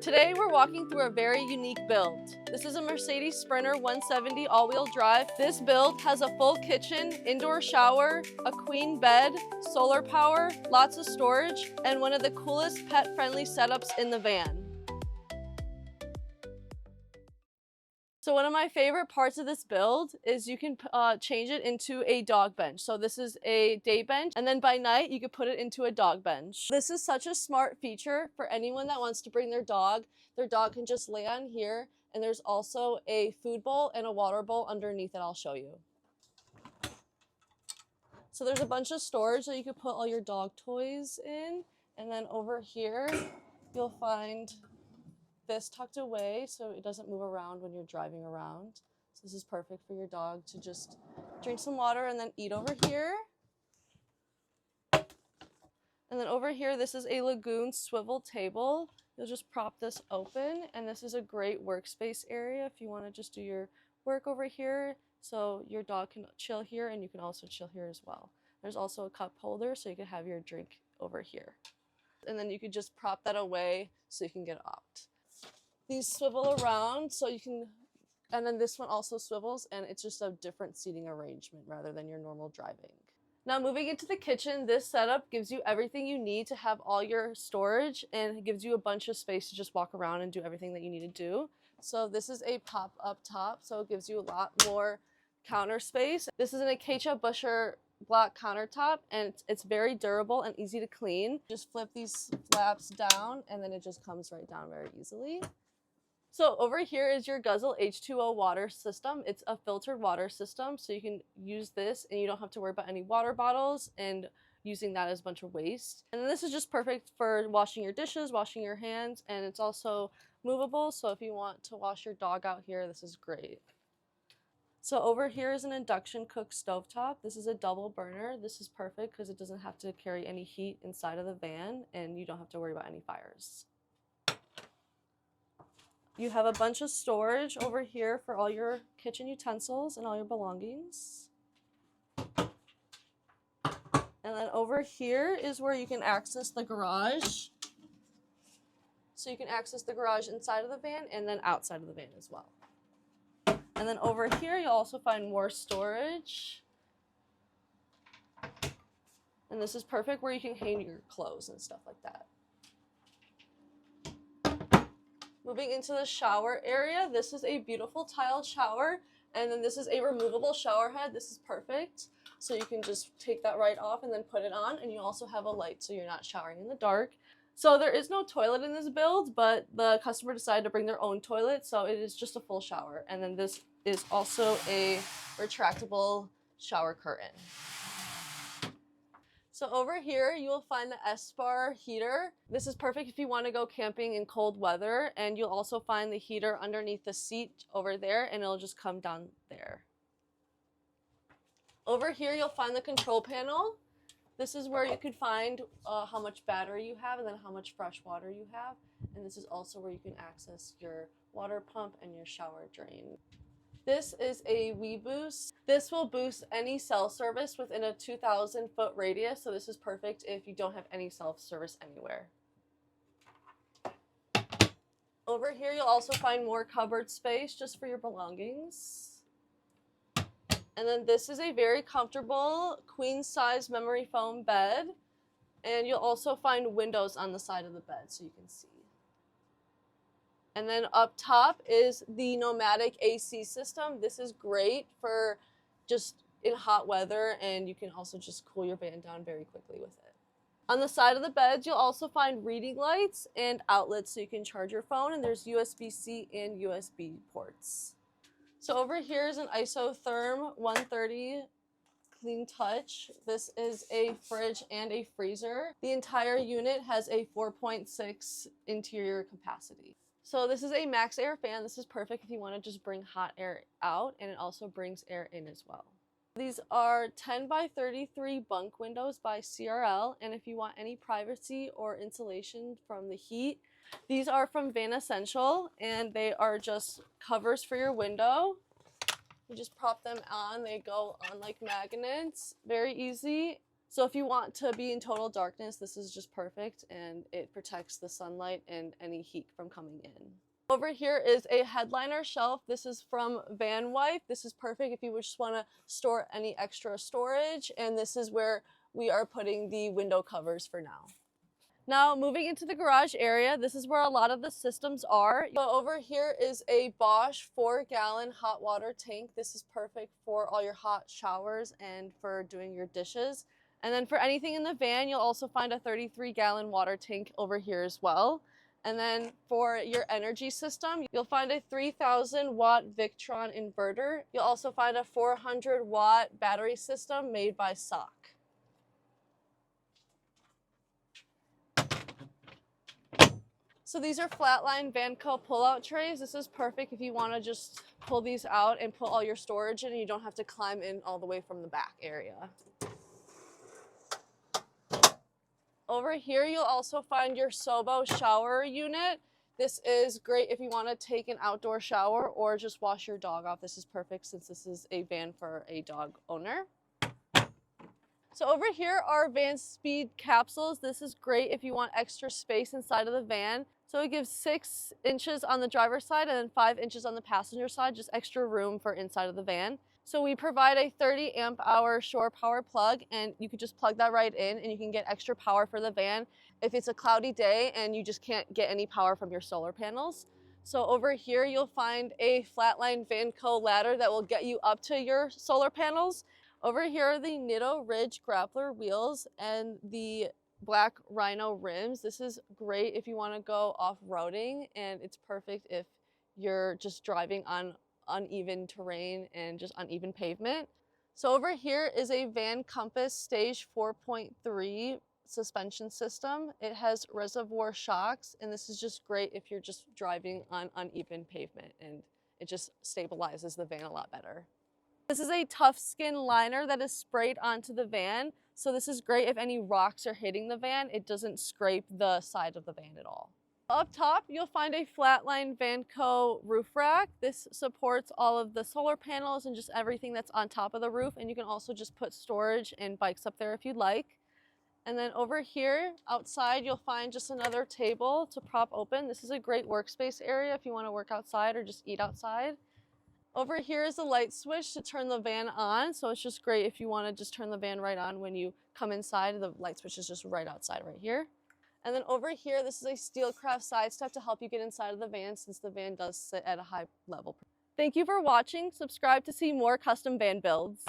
Today we're walking through a very unique build. This is a Mercedes Sprinter 170 all-wheel drive. This build has a full kitchen, indoor shower, a queen bed, solar power, lots of storage, and one of the coolest pet-friendly setups in the van. So one of my favorite parts of this build is you can change it into a dog bench. So this is a day bench, and then by night you could put it into a dog bench. This is such a smart feature for anyone that wants to bring their dog. Their dog can just lay on here, and there's also a food bowl and a water bowl underneath it. I'll show you. So there's a bunch of storage that you could put all your dog toys in, and then over here you'll find this tucked away so it doesn't move around when you're driving around. So this is perfect for your dog to just drink some water and then eat over here. And then over here, this is a Lagun swivel table. You'll just prop this open, and this is a great workspace area if you want to just do your work over here. So your dog can chill here, and you can also chill here as well. There's also a cup holder so you can have your drink over here. And then you could just prop that away so you can get out. These swivel around so you can, and then this one also swivels, and it's just a different seating arrangement rather than your normal driving. Now moving into the kitchen, this setup gives you everything you need to have all your storage, and it gives you a bunch of space to just walk around and do everything that you need to do. So this is a pop up top, so it gives you a lot more counter space. This is an Acacia Busher black countertop, and it's very durable and easy to clean. Just flip these flaps down, and then it just comes right down very easily. So over here is your Guzzle H2O water system. It's a filtered water system, so you can use this and you don't have to worry about any water bottles and using that as a bunch of waste. And then this is just perfect for washing your dishes, washing your hands, and it's also movable, so if you want to wash your dog out here, this is great. So over here is an induction cook stovetop. This is a double burner. This is perfect because it doesn't have to carry any heat inside of the van, and you don't have to worry about any fires. You have a bunch of storage over here for all your kitchen utensils and all your belongings. And then over here is where you can access the garage. So you can access the garage inside of the van and then outside of the van as well. And then over here you'll also find more storage. And this is perfect where you can hang your clothes and stuff like that. Moving into the shower area, this is a beautiful tiled shower, and then this is a removable shower head. This is perfect. So you can just take that right off and then put it on, and you also have a light so you're not showering in the dark. So there is no toilet in this build, but the customer decided to bring their own toilet, so it is just a full shower. And then this is also a retractable shower curtain. So over here, you will find the Espar heater. This is perfect if you want to go camping in cold weather, and you'll also find the heater underneath the seat over there, and it'll just come down there. Over here, you'll find the control panel. This is where you can find how much battery you have and then how much fresh water you have. And this is also where you can access your water pump and your shower drain. This is a WeBoost. This will boost any cell service within a 2,000-foot radius, so this is perfect if you don't have any cell service anywhere. Over here, you'll also find more cupboard space just for your belongings. And then this is a very comfortable queen-size memory foam bed, and you'll also find windows on the side of the bed so you can see. And then up top is the Nomadic AC system. This is great for just in hot weather, and you can also just cool your van down very quickly with it. On the side of the beds, you'll also find reading lights and outlets so you can charge your phone, and there's USB-C and USB ports. So over here is an Isotherm 130 Clean Touch. This is a fridge and a freezer. The entire unit has a 4.6 interior capacity. So this is a Maxxair fan. This is perfect if you want to just bring hot air out, and it also brings air in as well. These are 10 by 33 bunk windows by CRL, and if you want any privacy or insulation from the heat, these are from Van Essential, and they are just covers for your window. You just prop them on, they go on like magnets, very easy, So if you want to be in total darkness, this is just perfect, and it protects the sunlight and any heat from coming in. Over here is a headliner shelf. This is from Van Wife. This is perfect if you just want to store any extra storage, and this is where we are putting the window covers for now. Now moving into the garage area, this is where a lot of the systems are. So over here is a Bosch 4-gallon hot water tank. This is perfect for all your hot showers and for doing your dishes. And then for anything in the van, you'll also find a 33-gallon water tank over here as well. And then for your energy system, you'll find a 3,000-watt Victron inverter. You'll also find a 400-watt battery system made by SOC. So these are flatline Vanco pull-out trays. This is perfect if you want to just pull these out and put all your storage in, and you don't have to climb in all the way from the back area. Over here, you'll also find your Sobo shower unit. This is great if you want to take an outdoor shower or just wash your dog off. This is perfect since this is a van for a dog owner. So over here are van speed capsules. This is great if you want extra space inside of the van. So it gives 6 inches on the driver's side and then 5 inches on the passenger side, just extra room for inside of the van. So we provide a 30 amp hour shore power plug, and you can just plug that right in and you can get extra power for the van if it's a cloudy day and you just can't get any power from your solar panels. So over here you'll find a flatline Vanco ladder that will get you up to your solar panels. Over here are the Nitto Ridge grappler wheels and the black Rhino rims. This is great if you want to go off-roading, and it's perfect if you're just driving on uneven terrain and just uneven pavement. So over here is a Van Compass Stage 4.3 suspension system. It has reservoir shocks, and this is just great if you're just driving on uneven pavement, and it just stabilizes the van a lot better. This is a tough skin liner that is sprayed onto the van. So this is great if any rocks are hitting the van. It doesn't scrape the side of the van at all. Up top, you'll find a flatline Vanco roof rack. This supports all of the solar panels and just everything that's on top of the roof. And you can also just put storage and bikes up there if you'd like. And then over here, outside, you'll find just another table to prop open. This is a great workspace area if you want to work outside or just eat outside. Over here is a light switch to turn the van on. So it's just great if you want to just turn the van right on when you come inside. The light switch is just right outside right here. And then over here, this is a Steelcraft side step to help you get inside of the van since the van does sit at a high level. Thank you for watching. Subscribe to see more custom van builds.